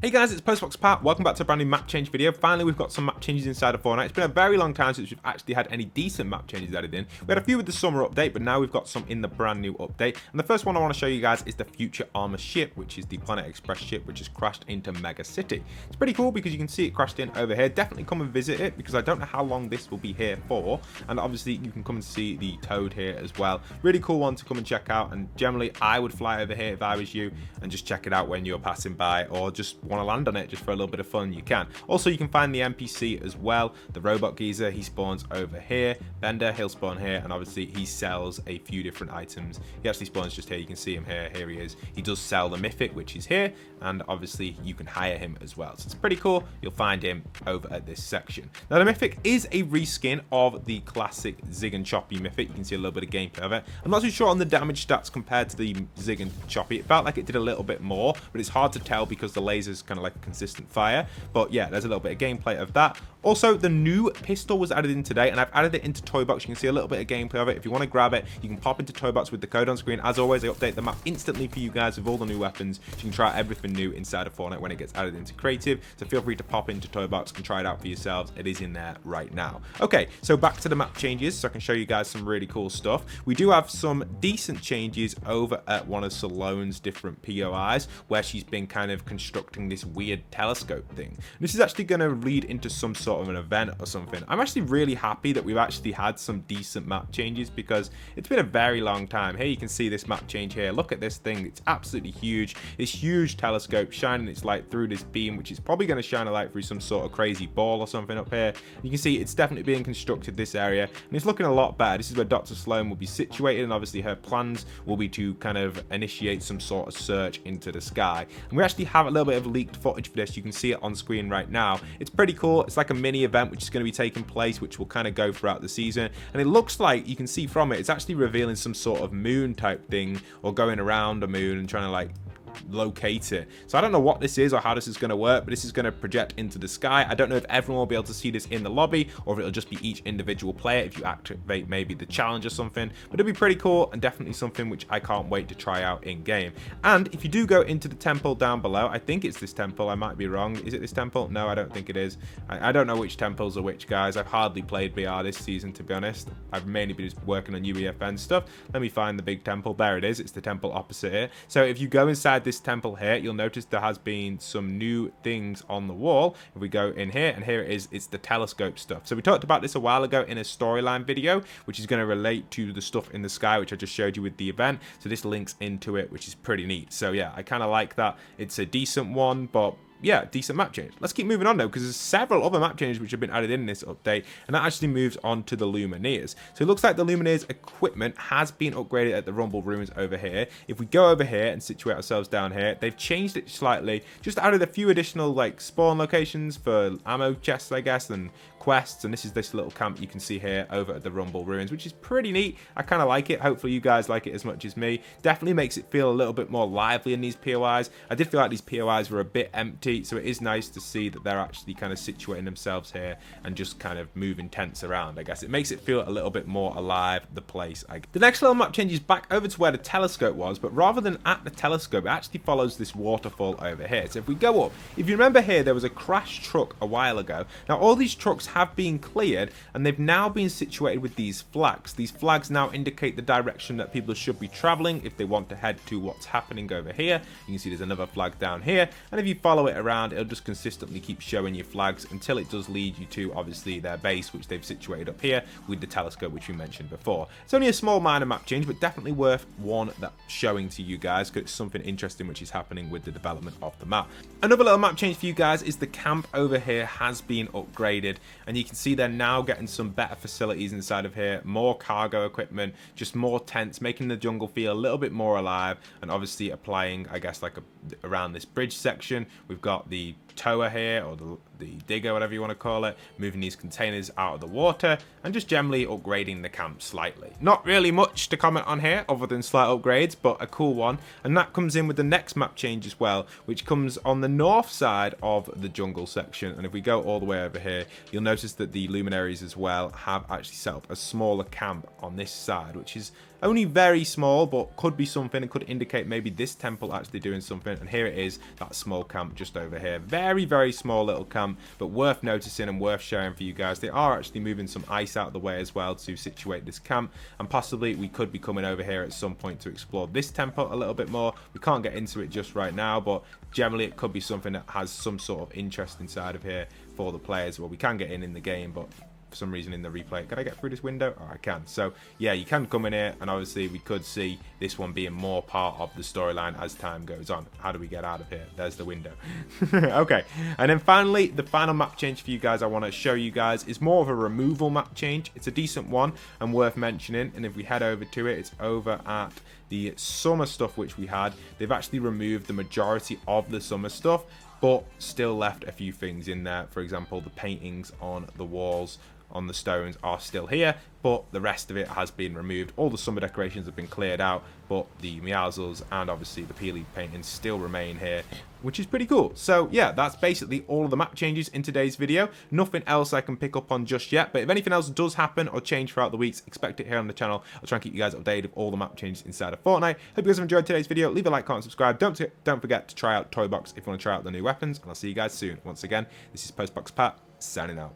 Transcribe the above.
Hey guys, it's Postbox Pat. Welcome back to a brand new map change video. Finally, we've got some map changes inside of Fortnite. It's been a very long time since we've actually had any decent map changes added in. We had a few with the summer update, but now we've got some in the brand new update. And the first one I want to show you guys is the Future Armor ship, which is the Planet Express ship, which has crashed into Mega City. It's pretty cool because you can see it crashed in over here. Definitely come and visit it because I don't know how long this will be here for. And obviously, you can come and see the Toad here as well. Really cool one to come and check out. And generally, I would fly over here if I was you and just check it out when you're passing by, or just want to land on it just for a little bit of fun. You can also, you can find the NPC as well. The robot geezer, he spawns over here. Bender, he'll spawn here, and obviously he sells a few different items. He actually spawns just here. You can see him here he is. He does sell the mythic, which is here, and obviously you can hire him as well, so it's pretty cool. You'll find him over at this section. Now the mythic is a reskin of the classic Zig and Choppy mythic. You can see a little bit of gameplay of it. I'm not too sure on the damage stats compared to the Zig and Choppy. It felt like it did a little bit more, but it's hard to tell because the laser's kind of like consistent fire. But yeah, there's a little bit of gameplay of that. Also, the new pistol was added in today, and I've added it into Toy Box. You can see a little bit of gameplay of it. If you want to grab it, you can pop into Toy Box with the code on screen. As always, I update the map instantly for you guys with all the new weapons. So you can try everything new inside of Fortnite when it gets added into creative. So feel free to pop into Toy Box and try it out for yourselves. It is in there right now. Okay, so back to the map changes, so I can show you guys some really cool stuff. We do have some decent changes over at one of Salone's different POIs, where she's been kind of constructing this weird telescope thing. This is actually going to lead into some sort of an event or something. I'm actually really happy that we've actually had some decent map changes because it's been a very long time. Here you can see this map change here. Look at this thing. It's absolutely huge. This huge telescope shining its light through this beam, which is probably going to shine a light through some sort of crazy ball or something up here. You can see it's definitely being constructed, this area, and it's looking a lot better. This is where Dr. Sloan will be situated, and obviously her plans will be to kind of initiate some sort of search into the sky. And we actually have a little bit of leaked footage for this. You can see it on screen right now. It's pretty cool. It's like a mini event which is going to be taking place, which will kind of go throughout the season, and it looks like, you can see from it, it's actually revealing some sort of moon type thing, or going around a moon and trying to like locate it. So I don't know what this is or how this is going to work, but this is going to project into the sky. I don't know if everyone will be able to see this in the lobby, or if it'll just be each individual player if you activate maybe the challenge or something. But it'll be pretty cool, and definitely something which I can't wait to try out in game. And if you do go into the temple down below, I think it's this temple, I might be wrong. Is it this temple? No, I don't think it is. I don't know which temples are which, guys. I've hardly played BR this season, to be honest. I've mainly been just working on UEFN stuff. Let me find the big temple. There it is. It's the temple opposite here. So if you go inside this temple here, you'll notice there has been some new things on the wall. If we go in here, and here it is, it's the telescope stuff. So we talked about this a while ago in a storyline video, which is going to relate to the stuff in the sky, which I just showed you with the event. So this links into it, which is pretty neat. So yeah, I kind of like that. It's a decent one, but yeah, decent map change. Let's keep moving on though, because there's several other map changes which have been added in this update, and that actually moves on to the Lumineers. So it looks like the Lumineers equipment has been upgraded at the Rumble Ruins over here. If we go over here and situate ourselves down here, they've changed it slightly, just added a few additional like spawn locations for ammo chests, I guess, and quests. And this is this little camp you can see here over at the Rumble Ruins, which is pretty neat. I kind of like it. Hopefully you guys like it as much as me. Definitely makes it feel a little bit more lively in these POIs. I did feel like these POIs were a bit empty, so it is nice to see that they're actually kind of situating themselves here and just kind of moving tents around. I guess it makes it feel a little bit more alive, the place. The next little map changes back over to where the telescope was, but rather than at the telescope, it actually follows this waterfall over here. So if we go up, if you remember here, there was a crashed truck a while ago. Now all these trucks have been cleared, and they've now been situated with these flags. These flags now indicate the direction that people should be traveling if they want to head to what's happening over here. You can see there's another flag down here, and if you follow it around, it'll just consistently keep showing you flags until it does lead you to obviously their base, which they've situated up here with the telescope, which we mentioned before. It's only a small minor map change, but definitely worth one that showing to you guys, because it's something interesting which is happening with the development of the map. Another little map change for you guys is the camp over here has been upgraded, and you can see they're now getting some better facilities inside of here, more cargo equipment, just more tents, making the jungle feel a little bit more alive, and obviously applying, I guess, like around this bridge section, we've got the tower here, or the digger, whatever you want to call it, moving these containers out of the water, and just generally upgrading the camp slightly. Not really much to comment on here other than slight upgrades, but a cool one. And that comes in with the next map change as well, which comes on the north side of the jungle section. And if we go all the way over here, you'll notice that the luminaries as well have actually set up a smaller camp on this side, which is Only very small, but could be something. It could indicate maybe this temple actually doing something. And here it is, that small camp just over here. Very, very small little camp, but worth noticing and worth sharing for you guys. They are actually moving some ice out of the way as well to situate this camp, and possibly we could be coming over here at some point to explore this temple a little bit more. We can't get into it just right now, but generally it could be something that has some sort of interest inside of here for the players. Well, we can get in the game, but for some reason in the replay, can I get through this window? Oh, I can. So yeah, you can come in here, and obviously we could see this one being more part of the storyline as time goes on. How do we get out of here? There's the window. Okay, and then finally, the final map change for you guys I want to show you guys is more of a removal map change. It's a decent one and worth mentioning, and if we head over to it, it's over at the summer stuff which we had. They've actually removed the majority of the summer stuff, but still left a few things in there. For example, the paintings on the walls on the stones are still here, but the rest of it has been removed. All the summer decorations have been cleared out, but the Meowsles and obviously the Peely paintings still remain here, which is pretty cool. So yeah, that's basically all of the map changes in today's video. Nothing else I can pick up on just yet, but if anything else does happen or change throughout the weeks, expect it here on the channel. I'll try and keep you guys updated with all the map changes inside of Fortnite. Hope you guys have enjoyed today's video. Leave a like, comment, subscribe. Don't forget to try out Toy Box if you want to try out the new weapons, and I'll see you guys soon. Once again, this is Postbox Pat, signing out.